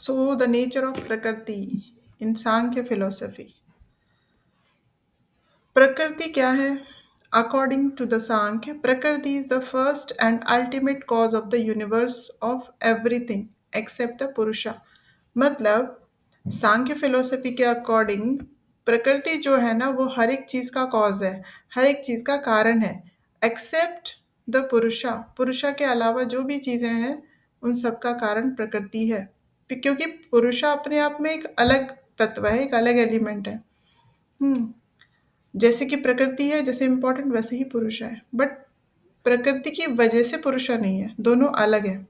So, the nature of Prakriti in Sankhya philosophy. Prakriti क्या है? According to the Sankhya, Prakriti is the first and ultimate cause of the universe of everything except the Purusha. मतलब सांख्य philosophy के according प्रकृति जो है ना वो हर एक चीज का कॉज है, हर एक चीज का कारण है, एक्सेप्ट द पुरुषा। पुरुषा के अलावा जो भी चीजें हैं उन सब का कारण प्रकृति है, क्योंकि पुरुषा अपने आप में एक अलग तत्व है, एक अलग एलिमेंट है। हम्म जैसे कि प्रकृति है, जैसे इंपॉर्टेंट वैसे ही पुरुष है, बट प्रकृति की वजह से पुरुष नहीं है, दोनों अलग है।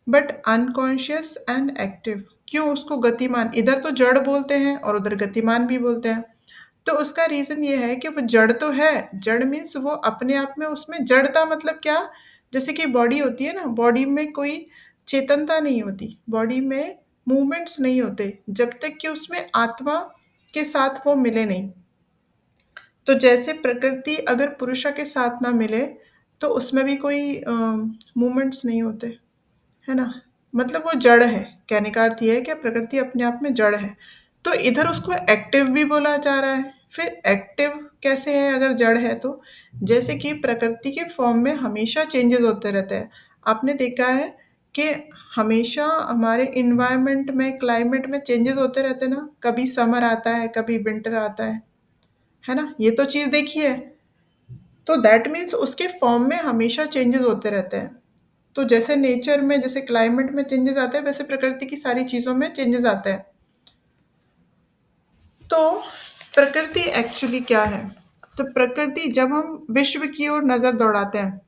बट अनकॉन्शियस एंड एक्टिव, क्यों उसको गतिमान, इधर तो जड़ बोलते हैं और उधर गतिमान भी बोलते हैं। तो उसका रीजन ये है कि वो जड़ तो है, जड़ मीन्स वो अपने आप में, उसमें जड़ता मतलब क्या, जैसे कि बॉडी होती है ना, बॉडी में कोई चेतनता नहीं होती, बॉडी में मूवमेंट्स नहीं होते जब तक कि उसमें आत्मा के साथ वो मिले नहीं। तो जैसे प्रकृति अगर पुरुषा के साथ ना मिले तो उसमें भी कोई मूवमेंट्स नहीं होते, है ना। मतलब वो जड़ है, कहने का अर्थ ये है कि प्रकृति अपने आप में जड़ है। तो इधर उसको एक्टिव भी बोला जा रहा है। फिर एक्टिव कैसे है अगर जड़ है तो? जैसे कि प्रकृति के फॉर्म में हमेशा चेंजेस होते रहते हैं। आपने देखा है कि हमेशा हमारे इन्वायरमेंट में, क्लाइमेट में चेंजेस होते रहते हैं ना, कभी समर आता है, कभी विंटर आता है ना, ये तो चीज़ देखी है। तो दैट मीन्स उसके फॉर्म में हमेशा चेंजेस होते रहते हैं। तो जैसे नेचर में, जैसे क्लाइमेट में चेंजेस आते हैं, वैसे प्रकृति की सारी चीज़ों में चेंजेस आते हैं। तो प्रकृति एक्चुअली क्या है? तो प्रकृति, जब हम विश्व की ओर नज़र दौड़ाते हैं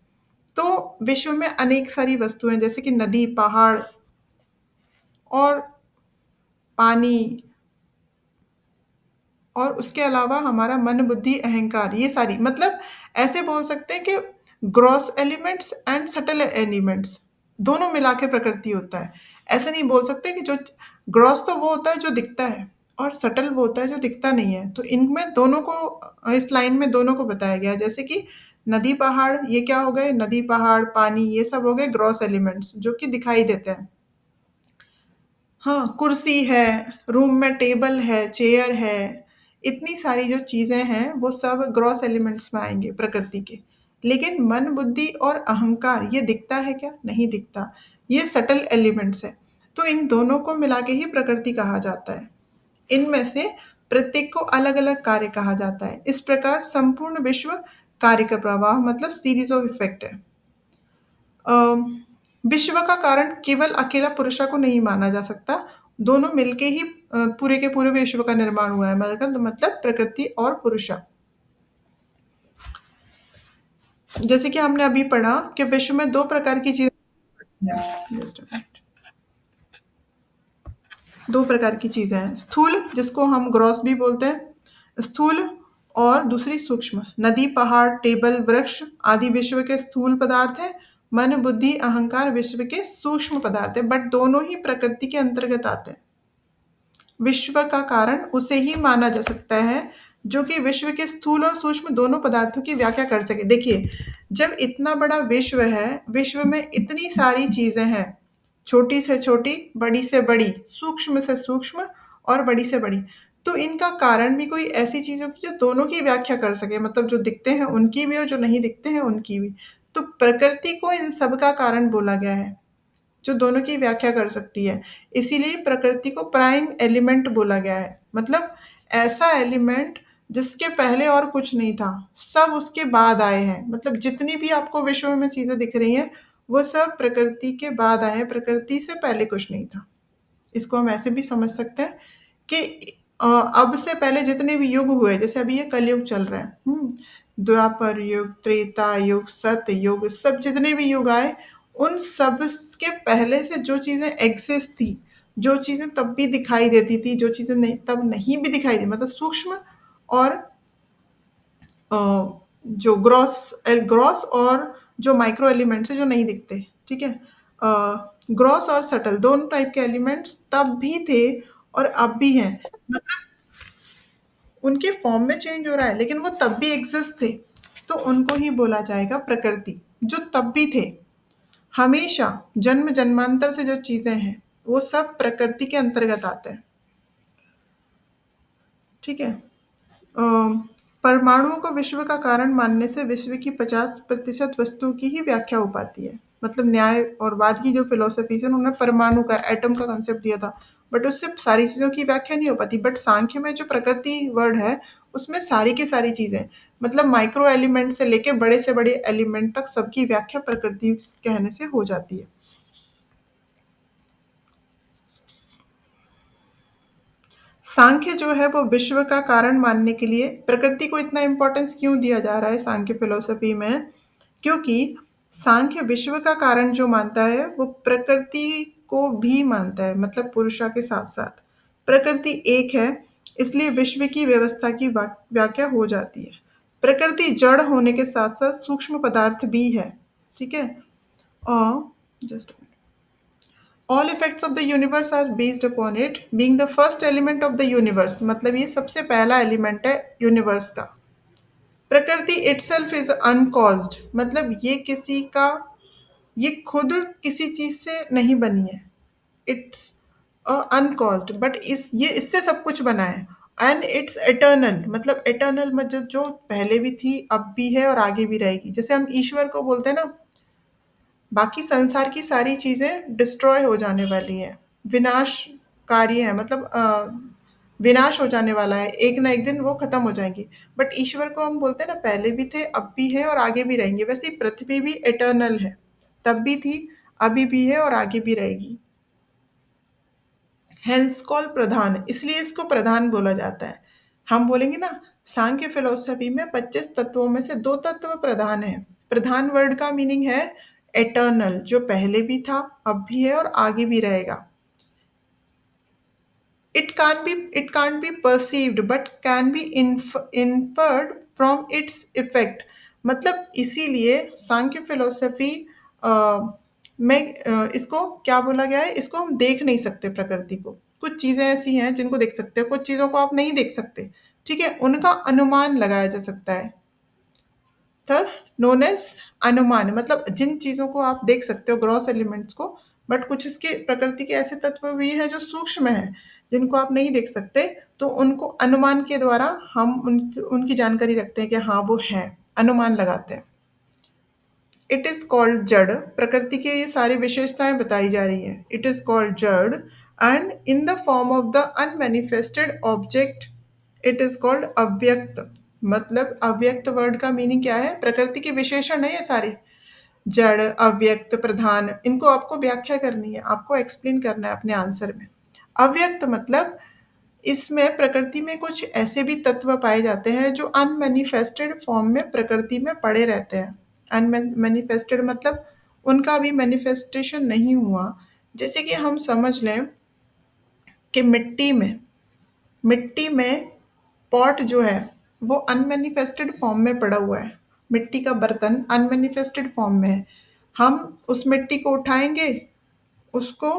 तो विश्व में अनेक सारी वस्तुएं, जैसे कि नदी, पहाड़ और पानी, और उसके अलावा हमारा मन, बुद्धि, अहंकार, ये सारी, मतलब ऐसे बोल सकते हैं कि gross elements and subtle elements दोनों मिला के प्रकृति होता है। ऐसे नहीं बोल सकते कि जो ग्रॉस तो वो होता है जो दिखता है और सटल वो होता है जो दिखता नहीं है। तो इनमें दोनों को, इस लाइन में दोनों को बताया गया है। जैसे कि नदी, पहाड़, ये क्या हो गए? नदी, पहाड़, पानी, ये सब हो गए ग्रॉस एलिमेंट्स जो कि दिखाई देते हैं। हाँ, कुर्सी है, रूम में टेबल है, चेयर है, इतनी सारी जो चीज़ें हैं, वो सब ग्रॉस एलिमेंट्स में आएँगे प्रकृति के। लेकिन मन, बुद्धि और अहंकार, ये दिखता है क्या? नहीं दिखता। ये सटल एलिमेंट्स हैं। तो इन दोनों को मिला के ही प्रकृति कहा जाता है। इनमें से प्रत्येक को अलग-अलग कार्य कहा जाता है। इस प्रकार संपूर्ण विश्व कार्य का प्रवाह, मतलब सीरीज़ ऑफ इफ़ेक्ट है। अम, विश्व का कारण केवल अकेला पुरुषा को नहीं माना जा सकता, दोनों मिलके ही पूरे के पूरे विश्व का निर्माण हुआ है, मतलब प्रकृति और पुरुषा। जैसे कि हमने अभी पढ़ा कि विश्व में दो प्रकार की चीजें, जस्ट अ मिनट, दो प्रकार की चीजें हैं, स्थूल जिसको हम ग्रॉस भी बोलते हैं, स्थूल, और दूसरी सूक्ष्म। नदी, पहाड़, टेबल, वृक्ष आदि विश्व के स्थूल पदार्थ हैं। मन, बुद्धि, अहंकार विश्व के सूक्ष्म पदार्थ हैं, बट दोनों ही प्रकृति के अंतर्गत आते हैं। विश्व का कारण उसे ही माना जा सकता है जो कि विश्व के स्थूल और सूक्ष्म दोनों पदार्थों की व्याख्या कर सके। देखिए, जब इतना बड़ा विश्व है, विश्व में इतनी सारी चीजें हैं, छोटी से छोटी, बड़ी से बड़ी, सूक्ष्म से सूक्ष्म और बड़ी से बड़ी, तो इनका कारण भी कोई ऐसी चीज हो कि जो दोनों की व्याख्या कर सके, मतलब जो दिखते हैं उनकी भी और जो नहीं दिखते हैं उनकी भी। तो प्रकृति को इन सब का कारण बोला गया है, जो दोनों की व्याख्या कर सकती है। इसीलिए प्रकृति को प्राइम एलिमेंट बोला गया है, मतलब ऐसा एलिमेंट जिसके पहले और कुछ नहीं था, सब उसके बाद आए हैं। मतलब जितनी भी आपको विश्व में चीजें दिख रही हैं, वो सब प्रकृति के बाद आए हैं, प्रकृति से पहले कुछ नहीं था। इसको हम ऐसे भी समझ सकते हैं कि अब से पहले जितने भी युग हुए, जैसे अभी ये कलयुग चल रहा है, द्वापर युग, त्रेता युग, सत्य युग, सब जितने भी युग आए, उन सब के पहले से जो चीजें एग्जिस्ट थी, जो चीजें तब भी दिखाई देती थी, जो चीजें नहीं तब नहीं भी दिखाई दी, मतलब सूक्ष्म और अ, जो ग्रॉस ग्रॉस और जो माइक्रो एलिमेंट्स है जो नहीं दिखते, ठीक है। ग्रॉस और सटल दोनों टाइप के एलिमेंट्स तब भी थे और अब भी हैं, मतलब उनके फॉर्म में चेंज हो रहा है लेकिन वो तब भी एग्जिस्ट थे। तो उनको ही बोला जाएगा प्रकृति, जो तब भी थे, हमेशा जन्म जन्मांतर से जो चीजें हैं वो सब प्रकृति के अंतर्गत आते हैं। ठीक है। परमाणुओं को विश्व का कारण मानने से विश्व की 50% वस्तु की ही व्याख्या हो पाती है। मतलब न्याय और वाद की जो फिलोसफी है उन्होंने परमाणु का एटम का कंसेप्ट दिया था, बट उससे सारी चीज़ों की व्याख्या नहीं हो पाती। बट सांख्य में जो प्रकृति वर्ड है उसमें सारी की सारी चीज़ें, मतलब माइक्रो एलिमेंट से लेके बड़े से बड़े एलिमेंट तक सबकी व्याख्या प्रकृति कहने से हो जाती है। सांख्य जो है वो विश्व का कारण मानने के लिए प्रकृति को इतना इम्पोर्टेंस क्यों दिया जा रहा है सांख्य फिलोसफी में? क्योंकि सांख्य विश्व का कारण जो मानता है वो प्रकृति को भी मानता है, मतलब पुरुषा के साथ साथ। प्रकृति एक है, इसलिए विश्व की व्यवस्था की व्याख्या हो जाती है। प्रकृति जड़ होने के साथ साथ सूक्ष्म पदार्थ भी है। ठीक है। और just all effects of the universe are based upon it being the first element of the universe, मतलब ये सबसे पहला एलिमेंट है यूनिवर्स का। प्रकृति इटसेल्फ इज अनकॉज्ड, मतलब ये किसी का, ये खुद किसी चीज से नहीं बनी है। इट्स अनकॉज्ड, बट इस ये इससे सब कुछ बना है। एंड इट्स एटर्नल, मतलब एटर्नल मतलब जो पहले भी थी अब भी है और आगे भी रहेगी। जैसे हम ईश्वर को बोलते हैं ना, बाकी संसार की सारी चीजें डिस्ट्रॉय हो जाने वाली हैं, विनाशकारी है, मतलब विनाश हो जाने वाला है, एक ना एक दिन वो खत्म हो जाएंगी। बट ईश्वर को हम बोलते हैं ना, पहले भी थे अब भी है और आगे भी रहेंगे। वैसे ही पृथ्वी भी एटर्नल है, तब भी थी अभी भी है और आगे भी रहेगी। हेंस कॉल प्रधान, इसलिए इसको प्रधान बोला जाता है। हम बोलेंगे ना, सांख्य फिलोसफी में 25 तत्वों में से दो तत्व प्रधान है। प्रधान वर्ड का मीनिंग है एटर्नल, जो पहले भी था अब भी है और आगे भी रहेगा। It can't be perceived but can be inferred from its effect, मतलब इसीलिए सांख्य फिलोसफी में इसको क्या बोला गया है, इसको हम देख नहीं सकते प्रकृति को। कुछ चीजें ऐसी हैं जिनको देख सकते हो, कुछ चीजों को आप नहीं देख सकते। ठीक है, उनका अनुमान लगाया जा सकता है। थस नोन एज अनुमान, मतलब जिन चीज़ों को आप देख सकते हो ग्रॉस एलिमेंट्स को, बट कुछ इसके प्रकृति के ऐसे तत्व भी हैं जो सूक्ष्म हैं, जिनको आप नहीं देख सकते। तो उनको अनुमान के द्वारा हम उनकी उनकी जानकारी रखते हैं कि हाँ वो है, अनुमान लगाते हैं। इट इज कॉल्ड जड़, प्रकृति की ये सारी विशेषताएं बताई जा रही हैं। इट इज कॉल्ड जड़ and in the form of the unmanifested object it is called अव्यक्त। मतलब अव्यक्त वर्ड का मीनिंग क्या है, प्रकृति के विशेषण है ये सारे। जड़, अव्यक्त, प्रधान, इनको आपको व्याख्या करनी है, आपको एक्सप्लेन करना है अपने आंसर में। अव्यक्त मतलब इसमें प्रकृति में कुछ ऐसे भी तत्व पाए जाते हैं जो अनमैनिफेस्टेड फॉर्म में प्रकृति में पड़े रहते हैं। अनमैनिफेस्टेड मतलब उनका अभी मैनिफेस्टेशन नहीं हुआ। जैसे कि हम समझ लें कि मिट्टी में पॉट जो है वो अनमैनिफेस्टेड फॉर्म में पड़ा हुआ है। मिट्टी का बर्तन अनमैनिफेस्टेड फॉर्म में है। हम उस मिट्टी को उठाएंगे, उसको,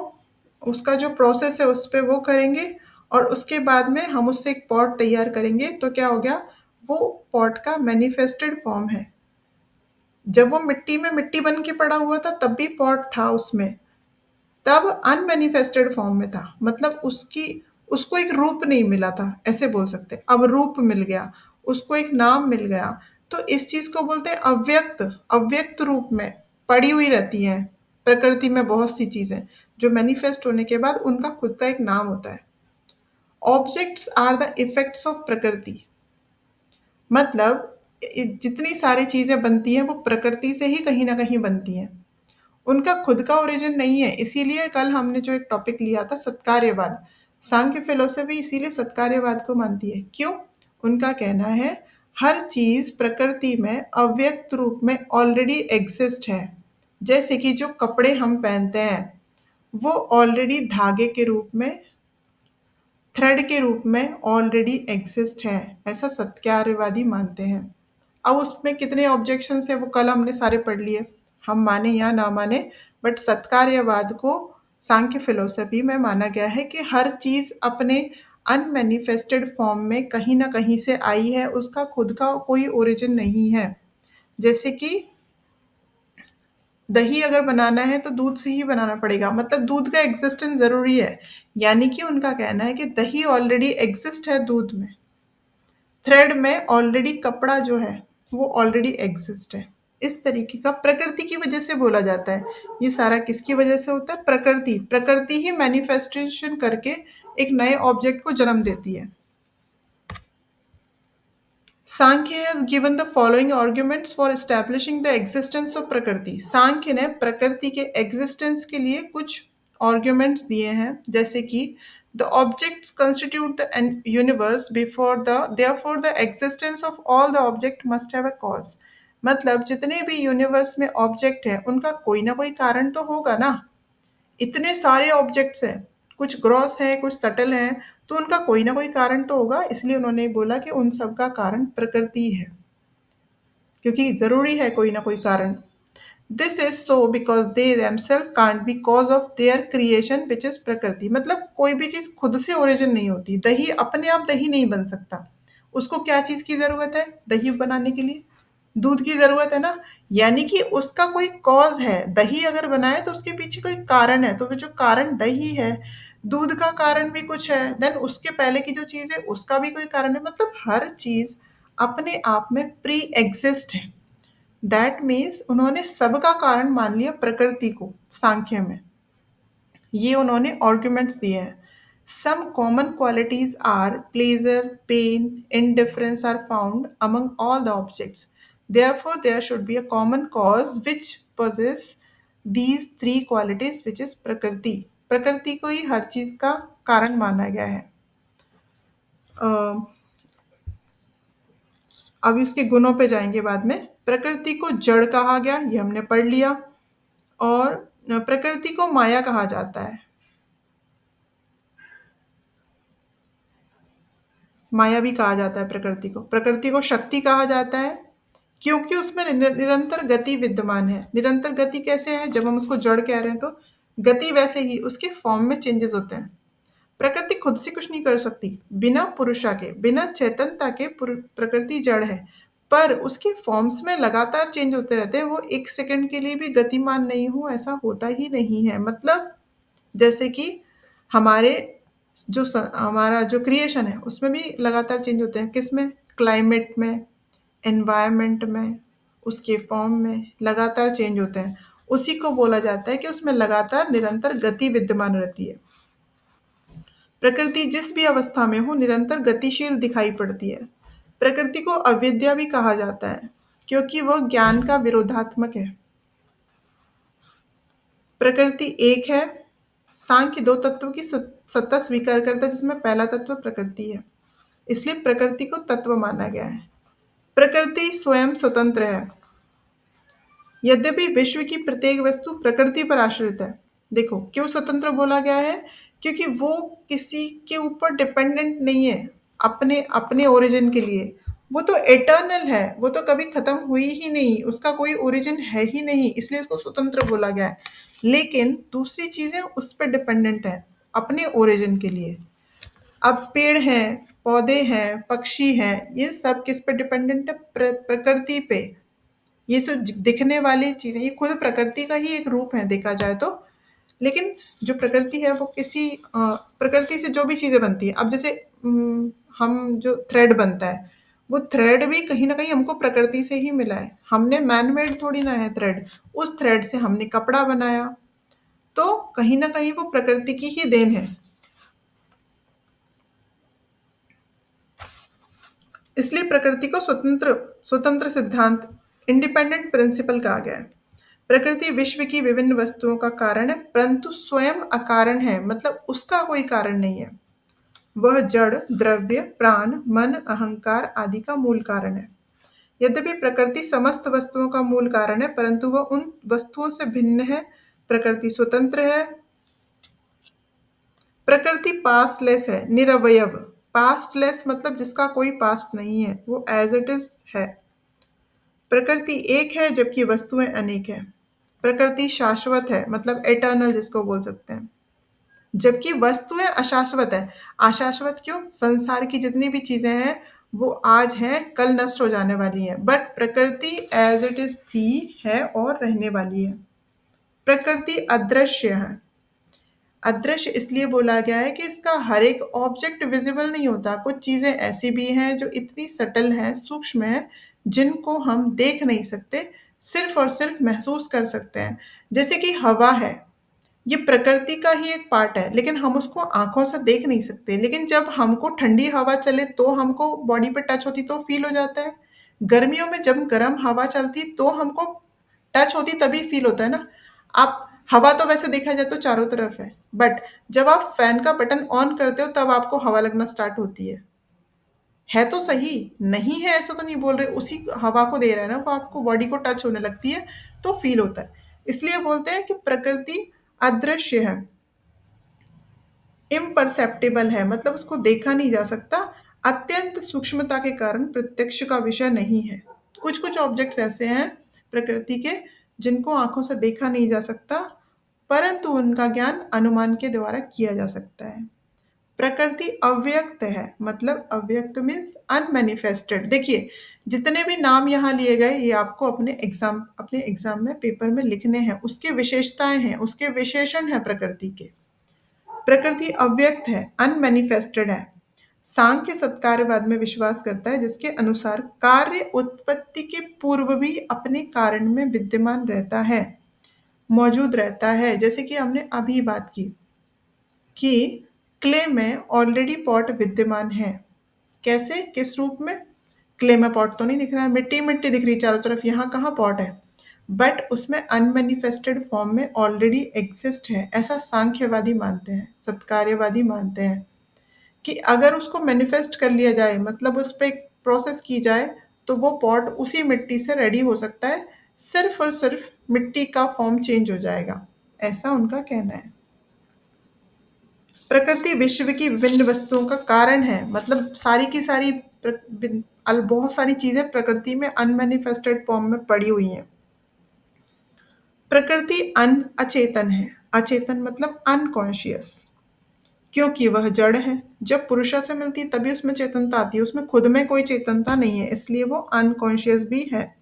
उसका जो प्रोसेस है उस पे वो करेंगे, और उसके बाद में हम उससे एक पॉट तैयार करेंगे। तो क्या हो गया, वो पॉट का मैनिफेस्टेड फॉर्म है। जब वो मिट्टी में मिट्टी बन के पड़ा हुआ था तब भी पॉट था उसमें, तब अनमैनिफेस्टेड फॉर्म में था, मतलब उसकी, उसको एक रूप नहीं मिला था, ऐसे बोल सकते हैं। अब रूप मिल गया, उसको एक नाम मिल गया। तो इस चीज को बोलते हैं अव्यक्त। अव्यक्त रूप में पड़ी हुई रहती है प्रकृति में बहुत सी चीजें, जो मैनिफेस्ट होने के बाद उनका खुद का एक नाम होता है। Objects are the effects of prakriti, मतलब जितनी सारी चीजें बनती हैं वो प्रकृति से ही कहीं ना कहीं बनती हैं, उनका खुद का ओरिजिन नहीं है। इसीलिए कल हमने जो एक टॉपिक लिया था सत्कार्यवाद, सांख्य फिलोसफी इसीलिए सत्कार्यवाद को मानती है। क्यों? उनका कहना है हर चीज प्रकृति में अव्यक्त रूप में ऑलरेडी एग्जिस्ट है। जैसे कि जो कपड़े हम पहनते हैं वो ऑलरेडी धागे के रूप में, थ्रेड के रूप में ऑलरेडी एग्जिस्ट है, ऐसा सत्कार्यवादी मानते हैं। अब उसमें कितने ऑब्जेक्शन है वो कल हमने सारे पढ़ लिए, हम माने या ना माने, बट सत्कार्यवाद को सांख्य फिलोसफी में माना गया है कि हर चीज अपने अनमैनिफेस्टेड फॉर्म में कहीं ना कहीं से आई है, उसका खुद का कोई ओरिजिन नहीं है। जैसे कि दही अगर बनाना है तो दूध से ही बनाना पड़ेगा, मतलब दूध का एग्जिस्टेंस ज़रूरी है। यानी कि उनका कहना है कि दही ऑलरेडी एग्जिस्ट है दूध में, थ्रेड में ऑलरेडी कपड़ा जो है वो ऑलरेडी एग्जिस्ट है। इस तरीके का प्रकृति की वजह से बोला जाता है। ये सारा किसकी वजह से होता है? प्रकृति। प्रकृति ही मैनिफेस्टेशन करके एक नए ऑब्जेक्ट को जन्म देती है। सांख्य has given the following arguments for establishing the existence of प्रकृति। सांख्य ने प्रकृति के एग्जिस्टेंस के लिए कुछ आर्ग्यूमेंट्स दिए हैं, जैसे कि the objects constitute the universe before the therefore the existence of all the object must have a cause। मतलब जितने भी यूनिवर्स में ऑब्जेक्ट है उनका कोई ना कोई कारण तो होगा ना। इतने सारे ऑब्जेक्ट्स हैं, कुछ ग्रॉस है कुछ सटल है, तो उनका कोई ना कोई कारण तो होगा, इसलिए उन्होंने बोला कि उन सब का कारण प्रकृति है, क्योंकि जरूरी है कोई ना कोई कारण। This is so because they themselves can't be cause of their creation which is प्रकृति। मतलब कोई भी चीज खुद से ओरिजिन नहीं होती। दही अपने आप दही नहीं बन सकता, उसको क्या चीज की जरूरत है दही बनाने के लिए? दूध की जरूरत है ना। यानी कि उसका कोई कॉज है, दही अगर बनाए तो उसके पीछे कोई कारण है, तो वो जो कारण दही है, दूध का कारण भी कुछ है, देन उसके पहले की जो चीज है उसका भी कोई कारण है। मतलब हर चीज अपने आप में प्री एग्जिस्ट है। दैट मीन्स उन्होंने सबका कारण मान लिया प्रकृति को सांख्य में। ये उन्होंने आर्ग्यूमेंट्स दिए हैं। Some common qualities are pleasure, pain, indifference are found among all the objects। Therefore, there should be a common cause which possess these three qualities, which is प्रकृति। प्रकृति को ही हर चीज का कारण माना गया है। अब इसके गुणों पे जाएंगे बाद में। प्रकृति को जड़ कहा गया, ये हमने पढ़ लिया। और प्रकृति को माया कहा जाता है। माया भी कहा जाता है प्रकृति को। प्रकृति को शक्ति कहा जाता है क्योंकि उसमें निरंतर गति विद्यमान है। निरंतर गति कैसे है? जब हम उसको जड़ कह रहे हैं तो गति वैसे ही उसके फॉर्म में चेंजेस होते हैं। प्रकृति खुद से कुछ नहीं कर सकती, बिना पुरुषा के, बिना चेतनता के प्रकृति जड़ है, पर उसके फॉर्म्स में लगातार चेंज होते रहते हैं। वो एक सेकंड के लिए भी गतिमान नहीं हो, ऐसा होता ही नहीं है। मतलब जैसे कि हमारे हमारा जो क्रिएशन है उसमें भी लगातार चेंज होते हैं। किसमें? क्लाइमेट में, एनवायरनमेंट में, उसके फॉर्म में लगातार चेंज होते हैं। उसी को बोला जाता है कि उसमें लगातार निरंतर गति विद्यमान रहती है। प्रकृति जिस भी अवस्था में हो निरंतर गतिशील दिखाई पड़ती है। प्रकृति को अविद्या भी कहा जाता है क्योंकि वह ज्ञान का विरोधात्मक है। प्रकृति एक है। सांख्य दो तत्वों की सत्ता स्वीकार करता है, जिसमें पहला तत्व प्रकृति है, इसलिए प्रकृति को तत्व माना गया है। प्रकृति स्वयं स्वतंत्र है, यद्यपि विश्व की प्रत्येक वस्तु प्रकृति पर आश्रित है। देखो क्यों स्वतंत्र बोला गया है? क्योंकि वो किसी के ऊपर डिपेंडेंट नहीं है अपने अपने ओरिजिन के लिए। वो तो एटर्नल है, वो तो कभी खत्म हुई ही नहीं, उसका कोई ओरिजिन है ही नहीं, इसलिए उसको स्वतंत्र बोला गया है। लेकिन दूसरी चीजें उस पर डिपेंडेंट है अपने ओरिजिन के लिए। अब पेड़ हैं, पौधे हैं, पक्षी हैं, ये सब किस पे डिपेंडेंट है? प्रकृति पे। ये जो दिखने वाली चीजें ये खुद प्रकृति का ही एक रूप है देखा जाए तो। लेकिन जो प्रकृति है वो किसी प्रकृति से जो भी चीजें बनती है, अब जैसे हम जो थ्रेड बनता है, वो थ्रेड भी कहीं ना कहीं हमको प्रकृति से ही मिला है। हमने मैन मेड थोड़ी ना है थ्रेड। उस थ्रेड से हमने कपड़ा बनाया, तो कहीं ना कहीं वो प्रकृति की ही देन है। इसलिए प्रकृति को स्वतंत्र स्वतंत्र सिद्धांत, इंडिपेंडेंट प्रिंसिपल कहा गया है। प्रकृति विश्व की विभिन्न वस्तुओं का कारण है, परंतु स्वयं अकारण है, मतलब उसका कोई कारण नहीं है। वह जड़, द्रव्य, प्राण, मन, अहंकार आदि का मूल कारण है। यद्यपि प्रकृति समस्त वस्तुओं का मूल कारण है, परंतु वह उन वस्तुओं से भिन्न है। प्रकृति स्वतंत्र है। प्रकृति पास्टलेस है, निरवयव। पास्टलेस मतलब जिसका कोई पास्ट नहीं है, वो एज इट इज है। प्रकृति एक है जबकि वस्तुएं अनेक हैं। प्रकृति शाश्वत है, मतलब एटर्नल जिसको बोल सकते हैं, जबकि वस्तुएं अशाश्वत है। अशाश्वत क्यों? संसार की जितनी भी चीजें हैं वो आज हैं, कल नष्ट हो जाने वाली हैं, बट प्रकृति एज इट इज थी, है और रहने वाली है। प्रकृति अदृश्य है। अदृश्य इसलिए बोला गया है कि इसका हर एक ऑब्जेक्ट विजिबल नहीं होता। कुछ चीजें ऐसी भी हैं जो इतनी सटल हैं, सूक्ष्म हैं, जिनको हम देख नहीं सकते, सिर्फ और सिर्फ महसूस कर सकते हैं। जैसे कि हवा है, ये प्रकृति का ही एक पार्ट है, लेकिन हम उसको आंखों से देख नहीं सकते। लेकिन जब हमको ठंडी हवा चले तो हमको बॉडी पे टच होती तो फील हो जाता है। गर्मियों में जब गर्म हवा चलती तो हमको टच होती तभी फील होता है ना। आप हवा तो वैसे देखा जाए तो चारों तरफ है, बट जब आप फैन का बटन ऑन करते हो तब आपको हवा लगना स्टार्ट होती है तो सही। नहीं है ऐसा तो नहीं बोल रहे, उसी हवा को दे रहा है ना, वो आपको बॉडी को टच होने लगती है तो फील होता है। इसलिए बोलते हैं कि प्रकृति अदृश्य है, इम्परसेप्टिबल है, मतलब उसको देखा नहीं जा सकता, अत्यंत सूक्ष्मता के कारण प्रत्यक्ष का विषय नहीं है। कुछ कुछ ऑब्जेक्ट्स ऐसे हैं प्रकृति के जिनको आंखों से देखा नहीं जा सकता, परंतु उनका ज्ञान अनुमान के द्वारा किया जा सकता है। प्रकृति अव्यक्त है, मतलब अव्यक्त मीन्स अनमैनिफेस्टेड। देखिए, जितने भी नाम यहाँ लिए गए ये आपको अपने एग्जाम में पेपर में लिखने हैं, उसके विशेषताएं हैं, उसके विशेषण हैं प्रकृति के। प्रकृति अव्यक्त है, अनमैनिफेस्टेड है। सांख्य सत्कार्यवाद में विश्वास करता है जिसके अनुसार कार्य उत्पत्ति के पूर्व भी अपने कारण में विद्यमान रहता है, मौजूद रहता है। जैसे कि हमने अभी बात की कि क्ले में ऑलरेडी पॉट विद्यमान है। कैसे, किस रूप में? क्ले में पॉट तो नहीं दिख रहा है, मिट्टी मिट्टी दिख रही है चारों तरफ, यहाँ कहाँ पॉट है? बट उसमें अनमैनिफेस्टेड फॉर्म में ऑलरेडी एग्जिस्ट है, ऐसा सांख्यवादी मानते हैं, सत्कार्यवादी मानते हैं कि अगर उसको मैनिफेस्ट कर लिया जाए, मतलब उस पर एक प्रोसेस की जाए, तो वो पॉट उसी मिट्टी से रेडी हो सकता है, सिर्फ और सिर्फ मिट्टी का फॉर्म चेंज हो जाएगा, ऐसा उनका कहना है। प्रकृति विश्व की विभिन्न वस्तुओं का कारण है, मतलब सारी की सारी बहुत सारी चीजें प्रकृति में अनमैनिफेस्टेड फॉर्म में पड़ी हुई हैं। प्रकृति अचेतन है, अचेतन मतलब अनकॉन्शियस, क्योंकि वह जड़ है। जब पुरुषा से मिलती है तभी उसमें चेतनता आती है, उसमें खुद में कोई चेतनता नहीं है, इसलिए वो अनकॉन्शियस भी है।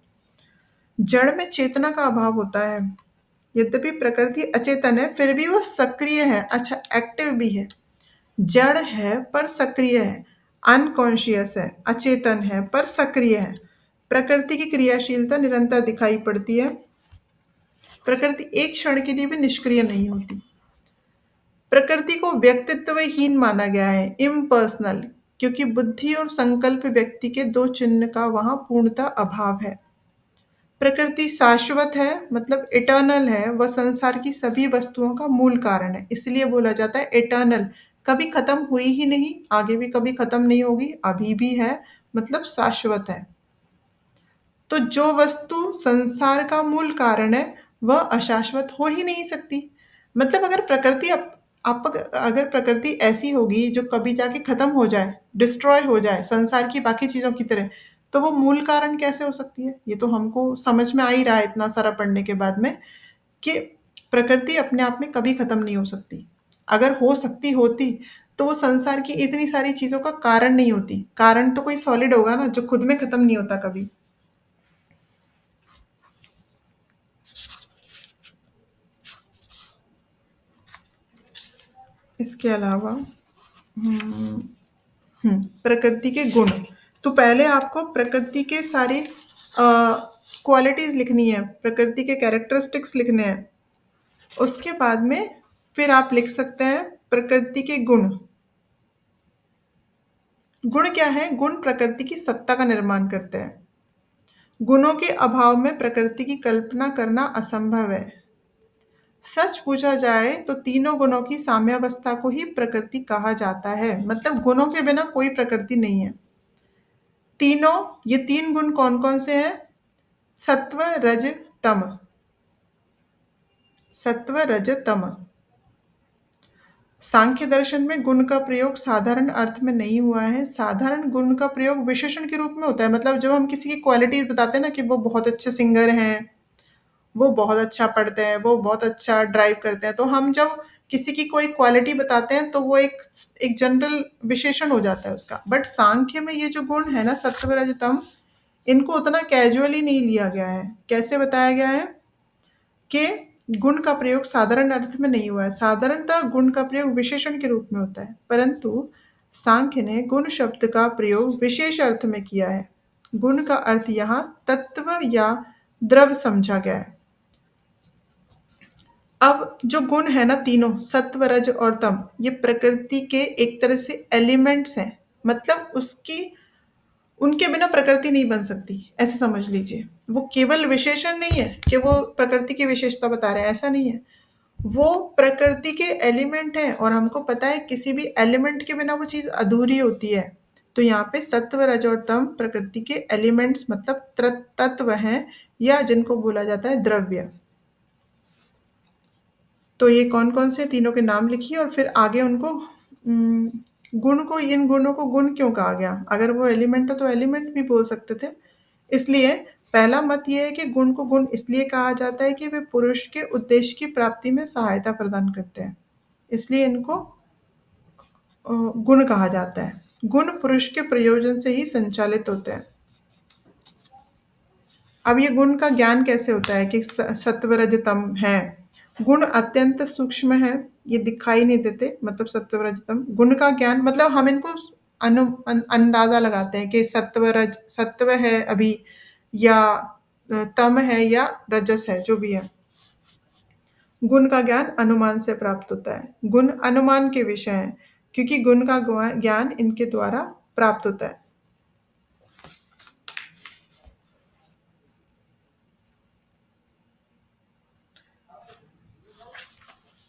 जड़ में चेतना का अभाव होता है। यद्यपि प्रकृति अचेतन है फिर भी वो सक्रिय है, अच्छा एक्टिव भी है। जड़ है पर सक्रिय है, अनकॉन्शियस है, अचेतन है पर सक्रिय है। प्रकृति की क्रियाशीलता निरंतर दिखाई पड़ती है। प्रकृति एक क्षण के लिए भी निष्क्रिय नहीं होती। प्रकृति को व्यक्तित्वहीन माना गया है, इम्पर्सनल, क्योंकि बुद्धि और संकल्प व्यक्ति के दो चिन्ह का वहां पूर्णता अभाव है। प्रकृति शाश्वत है, मतलब इटर्नल है, वह संसार की सभी वस्तुओं का मूल कारण है, इसलिए बोला जाता है इटर्नल, कभी खत्म हुई ही नहीं, आगे भी कभी खत्म नहीं होगी, अभी भी है, मतलब शाश्वत है। तो जो वस्तु संसार का मूल कारण है वह अशाश्वत हो ही नहीं सकती। मतलब अगर प्रकृति अगर प्रकृति ऐसी होगी जो कभी जाके खत्म हो जाए, डिस्ट्रॉय हो जाए संसार की बाकी चीजों की तरह, तो वो मूल कारण कैसे हो सकती है? ये तो हमको समझ में आ ही रहा है इतना सारा पढ़ने के बाद में कि प्रकृति अपने आप में कभी खत्म नहीं हो सकती। अगर हो सकती होती तो वो संसार की इतनी सारी चीजों का कारण नहीं होती। कारण तो कोई सॉलिड होगा ना जो खुद में खत्म नहीं होता कभी। इसके अलावा प्रकृति के गुण। तो पहले आपको प्रकृति के सारे क्वालिटीज लिखनी है, प्रकृति के कैरेक्टरिस्टिक्स लिखने हैं। उसके बाद में फिर आप लिख सकते हैं प्रकृति के गुण। गुण क्या है? गुण प्रकृति की सत्ता का निर्माण करते हैं। गुणों के अभाव में प्रकृति की कल्पना करना असंभव है। सच पूछा जाए तो तीनों गुणों की साम्यावस्था को ही प्रकृति कहा जाता है, मतलब गुणों के बिना कोई प्रकृति नहीं है। तीनों, ये तीन गुण कौन कौन से हैं? सत्व रज तम। सत्व रज तम। सांख्य दर्शन में गुण का प्रयोग साधारण अर्थ में नहीं हुआ है। साधारण गुण का प्रयोग विशेषण के रूप में होता है, मतलब जब हम किसी की क्वालिटी बताते हैं ना कि वो बहुत अच्छे सिंगर हैं, वो बहुत अच्छा पढ़ते हैं, वो बहुत अच्छा ड्राइव करते हैं, तो हम जब किसी की कोई क्वालिटी बताते हैं तो वो एक एक जनरल विशेषण हो जाता है उसका। बट सांख्य में ये जो गुण है ना, सत्व रज तम, इनको उतना कैजुअली नहीं लिया गया है। कैसे बताया गया है कि गुण का प्रयोग साधारण अर्थ में नहीं हुआ है। साधारणतः गुण का प्रयोग विशेषण के रूप में होता है, परंतु सांख्य ने गुण शब्द का प्रयोग विशेष अर्थ में किया है। गुण का अर्थ यहाँ तत्व या द्रव समझा गया है। अब जो गुण है ना, तीनों सत्व रज और तम, ये प्रकृति के एक तरह से एलिमेंट्स हैं। मतलब उसकी उनके बिना प्रकृति नहीं बन सकती, ऐसे समझ लीजिए। वो केवल विशेषण नहीं है कि वो प्रकृति की विशेषता बता रहे हैं, ऐसा नहीं है। वो प्रकृति के एलिमेंट हैं और हमको पता है किसी भी एलिमेंट के बिना वो चीज अधूरी होती है। तो यहाँ पे सत्व रज और तम प्रकृति के एलिमेंट्स मतलब तत्व हैं, या जिनको बोला जाता है द्रव्य। तो ये कौन कौन से तीनों के नाम लिखिए और फिर आगे उनको गुण को, इन गुणों को गुण क्यों कहा गया? अगर वो एलिमेंट हो तो एलिमेंट भी बोल सकते थे। इसलिए पहला मत ये है कि गुण को गुण इसलिए कहा जाता है कि वे पुरुष के उद्देश्य की प्राप्ति में सहायता प्रदान करते हैं, इसलिए इनको गुण कहा जाता है। गुण पुरुष के प्रयोजन से ही संचालित होते हैं। अब ये गुण का ज्ञान कैसे होता है कि सत्व रजतम है। गुण अत्यंत सूक्ष्म है, ये दिखाई नहीं देते। मतलब सत्व रजतम गुण का ज्ञान मतलब हम इनको अंदाजा लगाते हैं कि सत्व है अभी, या तम है, या रजस है, जो भी है। गुण का ज्ञान अनुमान से प्राप्त होता है। गुण अनुमान के विषय हैं क्योंकि गुण का ज्ञान इनके द्वारा प्राप्त होता है।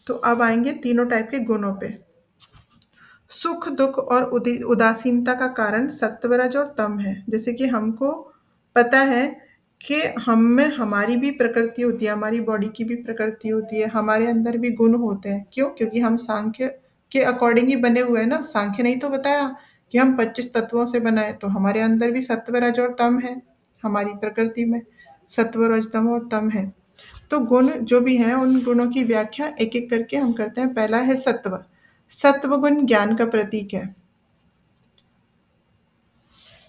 तो अब आएंगे तीनों टाइप के गुणों पे। सुख दुख और उदासीनता का कारण सत्वरज और तम है। जैसे कि हमको पता है कि हम में हमारी भी प्रकृति होती है, हमारी बॉडी की भी प्रकृति होती है, हमारे अंदर भी गुण होते हैं। क्यों? क्योंकि हम सांख्य के अकॉर्डिंग ही बने हुए हैं ना। सांख्य नहीं तो बताया कि हम 25 तत्वों से बनाए, तो हमारे अंदर भी सत्वरज और तम है। हमारी प्रकृति में सत्वरज तम और तम है। तो गुण जो भी हैं उन गुणों की व्याख्या एक एक करके हम करते हैं। पहला है सत्व। सत्वगुण ज्ञान का प्रतीक है।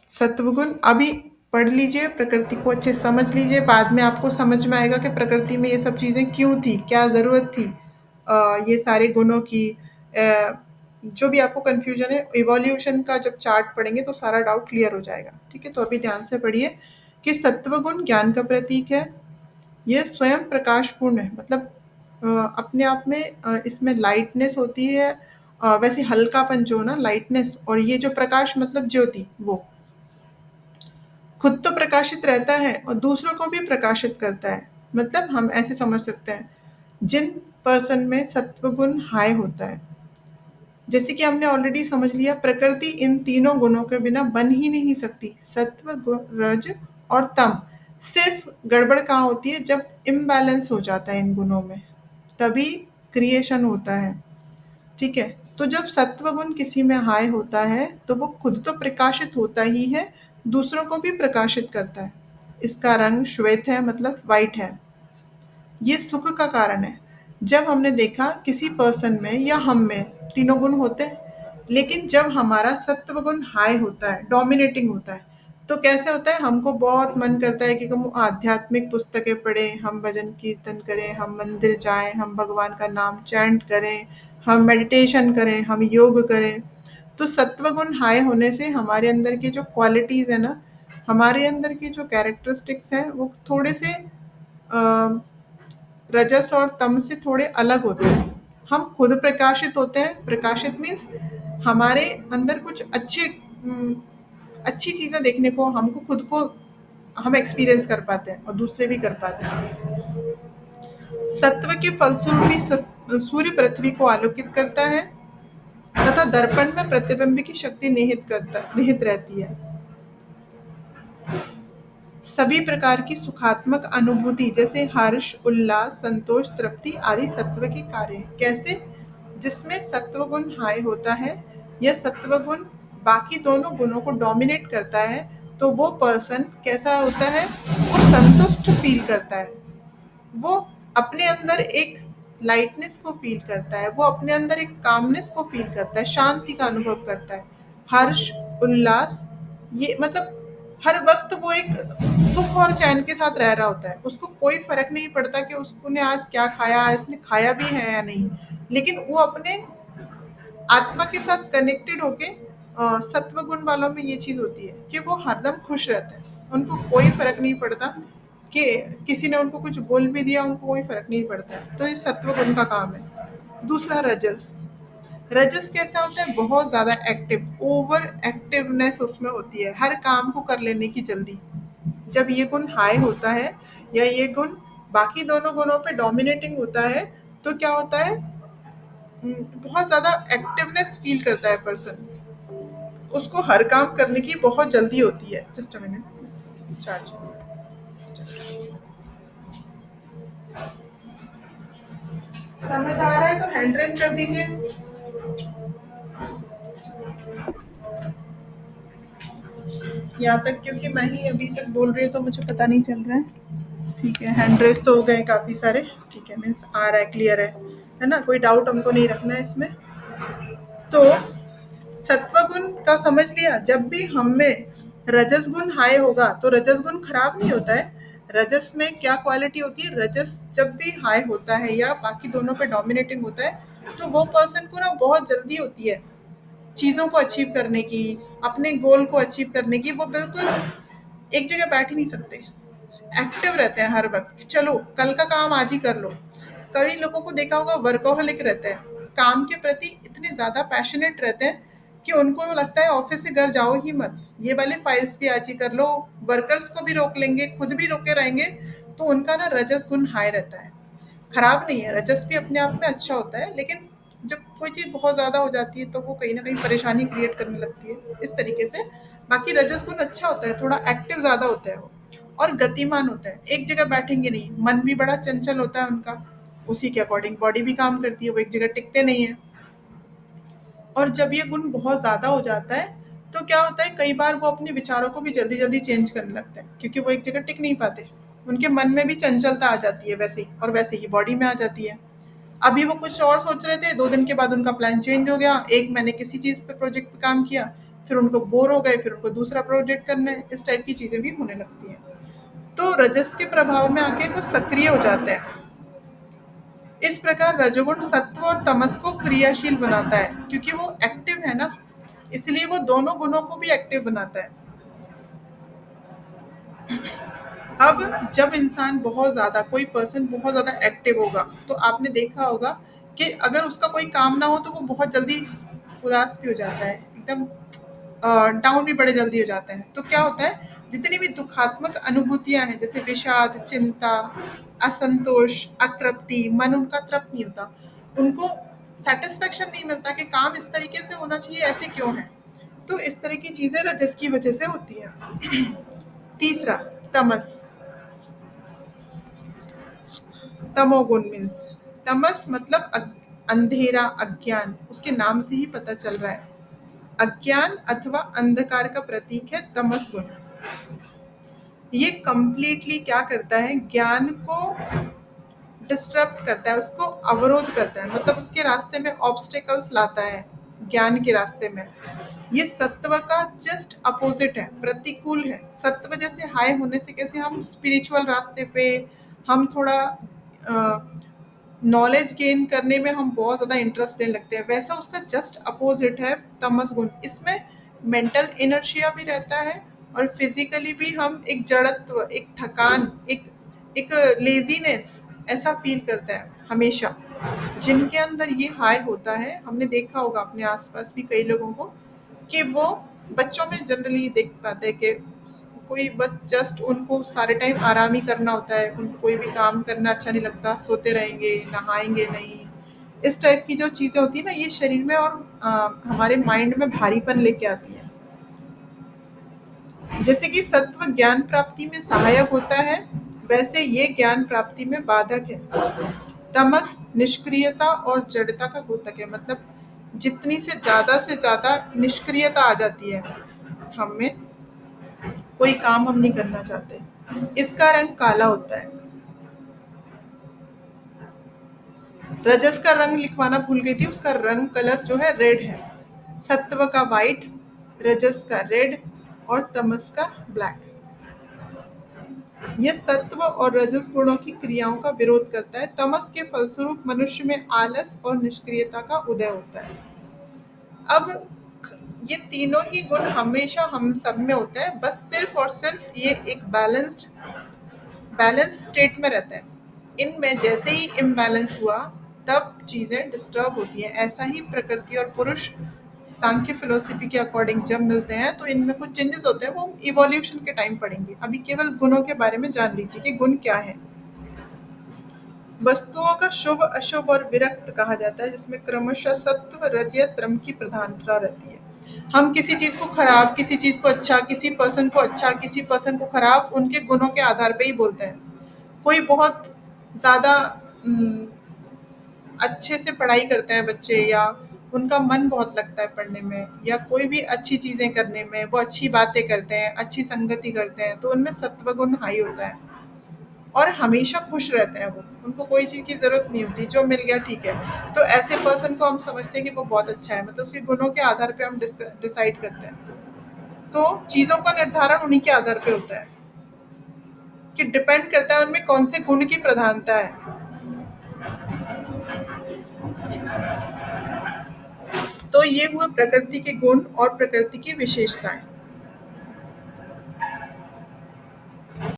सत्वगुण अभी पढ़ लीजिए, प्रकृति को अच्छे से समझ लीजिए, बाद में आपको समझ में आएगा कि प्रकृति में ये सब चीजें क्यों थी, क्या जरूरत थी ये सारे गुणों की। जो भी आपको कंफ्यूजन है, इवोल्यूशन का जब चार्ट पढ़ेंगे तो सारा डाउट क्लियर हो जाएगा। ठीक है, तो अभी ध्यान से पढ़िए कि सत्वगुण ज्ञान का प्रतीक है। ये स्वयं प्रकाशपूर्ण है। मतलब अपने आप में इसमें लाइटनेस होती है। वैसे हल्कापन जो ना, लाइटनेस, और ये जो प्रकाश मतलब ज्योति, वो खुद तो प्रकाशित रहता है और दूसरों को भी प्रकाशित करता है। मतलब हम ऐसे समझ सकते हैं, जिन पर्सन में सत्वगुण हाई होता है, जैसे कि हमने ऑलरेडी समझ लिया, प्रकृति इन तीनों गुणों के बिना बन ही नहीं सकती। सत्व रज और तम। सिर्फ गड़बड़ कहाँ होती है? जब इम्बैलेंस हो जाता है इन गुणों में, तभी क्रिएशन होता है। ठीक है, तो जब सत्व गुण किसी में हाई होता है तो वो खुद तो प्रकाशित होता ही है, दूसरों को भी प्रकाशित करता है। इसका रंग श्वेत है, मतलब वाइट है। ये सुख का कारण है। जब हमने देखा किसी पर्सन में या हम में तीनों गुण होते हैं, लेकिन जब हमारा सत्व गुण हाई होता है, डोमिनेटिंग होता है, तो कैसे होता है? हमको बहुत मन करता है कि हम आध्यात्मिक पुस्तकें पढ़ें, हम भजन कीर्तन करें, हम मंदिर जाएं, हम भगवान का नाम चैंट करें, हम मेडिटेशन करें, हम योग करें। तो सत्व गुण हाई होने से हमारे अंदर की जो क्वालिटीज है ना, हमारे अंदर की जो कैरेक्टरिस्टिक्स हैं, वो थोड़े से रजस और तम से थोड़े अलग होते हैं। हम खुद प्रकाशित होते हैं। प्रकाशित मीन्स हमारे अंदर कुछ अच्छी चीजें देखने को, हमको खुद को हम एक्सपीरियंस कर पाते हैं और दूसरे भी कर पाते हैं। सत्व के फलस्वरूप ही सूर्य पृथ्वी को आलोकित करता है तथा दर्पण में प्रतिबिंब की शक्ति निहित रहती है। सभी प्रकार की सुखात्मक अनुभूति जैसे हर्ष, उल्लास, संतोष, तृप्ति आदि सत्व के कार्य हैं। कैसे? जिसमें सत्व गुण हाई होता है, या सत्व गुण बाकी दोनों गुणों को डोमिनेट करता है, तो वो पर्सन कैसा होता है? वो संतुष्ट फील करता है। वो अपने अंदर एक लाइटनेस को फील करता है, वो अपने अंदर एक कामनेस को फील करता है, शांति का अनुभव करता है। हर्ष, उल्लास, ये मतलब हर वक्त वो एक सुख और चैन के साथ रह रहा होता है, उसको कोई फर्क नहीं पड़ता कि उसने आज क्या खाया, इसने खाया भी है या नहीं, लेकिन वो अपने आत्मा के साथ कनेक्टेड होके सत्व गुण वालों में ये चीज होती है कि वो हरदम खुश रहते हैं, उनको कोई फर्क नहीं पड़ता कि किसी ने उनको कुछ बोल भी दिया, उनको कोई फर्क नहीं पड़ता है, तो ये सत्व गुण का काम है। दूसरा रजस। रजस कैसा होता है, बहुत ज्यादा एक्टिव, ओवर एक्टिवनेस उसमें होती है, हर काम को कर लेने की जल्दी। जब ये गुण हाई होता है या ये गुण बाकी दोनों गुणों पे डोमिनेटिंग होता है, तो क्या होता है, बहुत ज्यादा एक्टिवनेस फील करता है पर्सन, उसको हर काम करने की बहुत जल्दी होती है। Just a minute, charge. समझ आ रहा है तो हैंड रेस कर दीजिए। यहाँ तक क्योंकि मैं ही अभी तक बोल रही हूँ तो मुझे पता नहीं चल रहा है। ठीक है, हैंड रेस तो हो गए काफी सारे। ठीक है, मीन्स आ रहा है, क्लियर है ना, कोई डाउट हमको नहीं रखना है इसमें। तो सत्वगुण का समझ लिया, जब भी हम में रजस गुण हाई होगा तो रजस गुण खराब नहीं होता है। रजस में क्या क्वालिटी होती है, रजस जब भी हाई होता है या बाकी दोनों पे डोमिनेटिंग होता है, तो वो पर्सन को ना बहुत जल्दी होती है चीजों को अचीव करने की, अपने गोल को अचीव करने की। वो बिल्कुल एक जगह बैठ ही नहीं सकते, एक्टिव रहते हैं हर वक्त, चलो कल का काम आज ही कर लो। कई लोगों को देखा होगा वर्कोहलिक रहते हैं, काम के प्रति इतने ज्यादा पैशनेट रहते हैं कि उनको लगता है ऑफिस से घर जाओ ही मत, ये वाले फाइल्स भी आज ही कर लो, वर्कर्स को भी रोक लेंगे, खुद भी रोके रहेंगे। तो उनका ना रजस गुण हाई रहता है। खराब नहीं है, रजस भी अपने आप में अच्छा होता है, लेकिन जब कोई चीज़ बहुत ज़्यादा हो जाती है तो वो कहीं ना कहीं परेशानी क्रिएट करने लगती है, इस तरीके से। बाकी रजस गुण अच्छा होता है, थोड़ा एक्टिव ज़्यादा होता है वो, और गतिमान होता है, एक जगह बैठेंगे नहीं, मन भी बड़ा चंचल होता है उनका, उसी के अकॉर्डिंग बॉडी भी काम करती है, वो एक जगह टिकते नहीं है। और जब ये गुण बहुत ज़्यादा हो जाता है तो क्या होता है, कई बार वो अपने विचारों को भी जल्दी जल्दी चेंज करने लगता है, क्योंकि वो एक जगह टिक नहीं पाते, उनके मन में भी चंचलता आ जाती है वैसे ही, और वैसे ही बॉडी में आ जाती है। अभी वो कुछ और सोच रहे थे, 2 दिन के बाद उनका प्लान चेंज हो गया, एक महीने किसी चीज़ पे प्रोजेक्ट पे काम किया, फिर उनको बोर हो गए, फिर उनको दूसरा प्रोजेक्ट करना है, इस टाइप की चीज़ें भी होने लगती हैं। तो रजस के प्रभाव में आके वो सक्रिय हो जाते हैं। इस प्रकार रजोगुण सत्व और तमस को क्रियाशील बनाता है, क्योंकि वो एक्टिव है ना, इसलिए वो दोनों गुणों को भी एक्टिव बनाता है। अब जब इंसान बहुत ज्यादा, कोई पर्सन बहुत ज्यादा एक्टिव होगा, तो आपने देखा होगा कि अगर उसका कोई काम ना हो तो वो बहुत जल्दी उदास भी हो जाता है, एकदम डाउन भी बड़े जल्दी हो जाते हैं। तो क्या होता है, जितनी भी दुखात्मक अनुभूतियां हैं, जैसे विषाद, चिंता, असंतोष, अतृप्ति, मन उनका तृप्त नहीं होता, उनको सेटिस्फेक्शन नहीं मिलता कि काम इस तरीके से होना चाहिए, ऐसे क्यों है। तो इस तरह की चीजें रजस की वजह से होती है। तीसरा, तमस। तमोगुण मीन्स, तमस मतलब अंधेरा, अज्ञान, उसके नाम से ही पता चल रहा है। अज्ञान अथवा अंधकार का प्रतीक है तमस गुण। ये कंप्लीटली क्या करता है, ज्ञान को डिस्टर्ब करता है, उसको अवरोध करता है, मतलब उसके रास्ते में ऑब्स्टेकल्स लाता है, ज्ञान के रास्ते में। ये सत्व का जस्ट अपोजिट है, प्रतिकूल है। सत्व जैसे हाई होने से कैसे हम स्पिरिचुअल रास्ते पे, हम थोड़ा नॉलेज गेन करने में हम बहुत ज़्यादा इंटरेस्ट लेने लगते हैं, वैसा उसका जस्ट अपोजिट है तमस गुण। इसमें मेंटल इनर्शिया भी रहता है, और फिजिकली भी हम एक जड़त्व, एक थकान, एक लेजीनेस ऐसा फील करता है हमेशा। जिनके अंदर ये हाई होता है, हमने देखा होगा अपने आसपास भी कई लोगों को, कि वो बच्चों में जनरली देख पाते हैं कि कोई बस जस्ट उनको सारे टाइम आराम ही करना होता है, उनको कोई भी काम करना अच्छा नहीं लगता, सोते रहेंगे, नहाएंगे नहीं। इस टाइप की जो चीज़ें होती है ना, ये शरीर में और हमारे माइंड में भारीपन लेके आती है। जैसे कि सत्व ज्ञान प्राप्ति में सहायक होता है, वैसे ये ज्ञान प्राप्ति में बाधक है। तमस निष्क्रियता और जड़ता का द्योतक है, मतलब जितनी से ज्यादा निष्क्रियता आ जाती है हम में, कोई काम हम नहीं करना चाहते। इसका रंग काला होता है। रजस का रंग लिखवाना भूल गई थी, उसका रंग कलर जो है रेड है। सत्व का वाइट, रजस का रेड, और तमस का ब्लैक। यह सत्व और रजस गुणों की क्रियाओं का विरोध करता है। तमस के फलस्वरूप मनुष्य में आलस और निष्क्रियता का उदय होता है। अब ये तीनों ही गुण हमेशा हम सब में होते हैं, बस सिर्फ और सिर्फ ये एक बैलेंस स्टेट में रहते हैं। इनमें जैसे ही इम्बैलेंस हुआ तब चीजें डिस्टर्ब होती हैं। ऐसा ही प्रकृति और पुरुष सांख्य फिलोसफी के अकॉर्डिंग जब मिलते हैं तो इनमें कुछ चेंजेस होते हैं, वो हम इवोल्यूशन के टाइम पढ़ेंगे। अभी केवल गुणों के बारे में जान लीजिए कि गुण क्या है। वस्तुओं का शुभ अशुभ और विरक्त कहा जाता है, जिसमें क्रमशः सत्व रजय त्रम की प्रधानता रहती है। हम किसी चीज को खराब, किसी चीज को अच्छा, किसी पर्सन को अच्छा, किसी पर्सन को खराब उनके गुणों के आधार पे ही बोलते हैं। कोई बहुत ज्यादा उम, अच्छे से पढ़ाई करते हैं बच्चे, या उनका मन बहुत लगता है पढ़ने में, या कोई भी अच्छी चीजें करने में, वो अच्छी बातें करते हैं, अच्छी संगति करते हैं, तो उनमें सत्वगुण हाई होता है और हमेशा खुश रहते हैं वो। उनको कोई चीज़ की ज़रूरत नहीं होती, जो मिल गया ठीक है। तो ऐसे पर्सन को हम समझते हैं कि वो बहुत अच्छा है, मतलब उसके गुणों के आधार पे हम डिसाइड करते हैं। तो चीज़ों का निर्धारण उन्हीं के आधार पे होता है, कि डिपेंड करता है उनमें कौन से गुण की प्रधानता है। तो ये हुए प्रकृति के गुण और प्रकृति की विशेषताएं।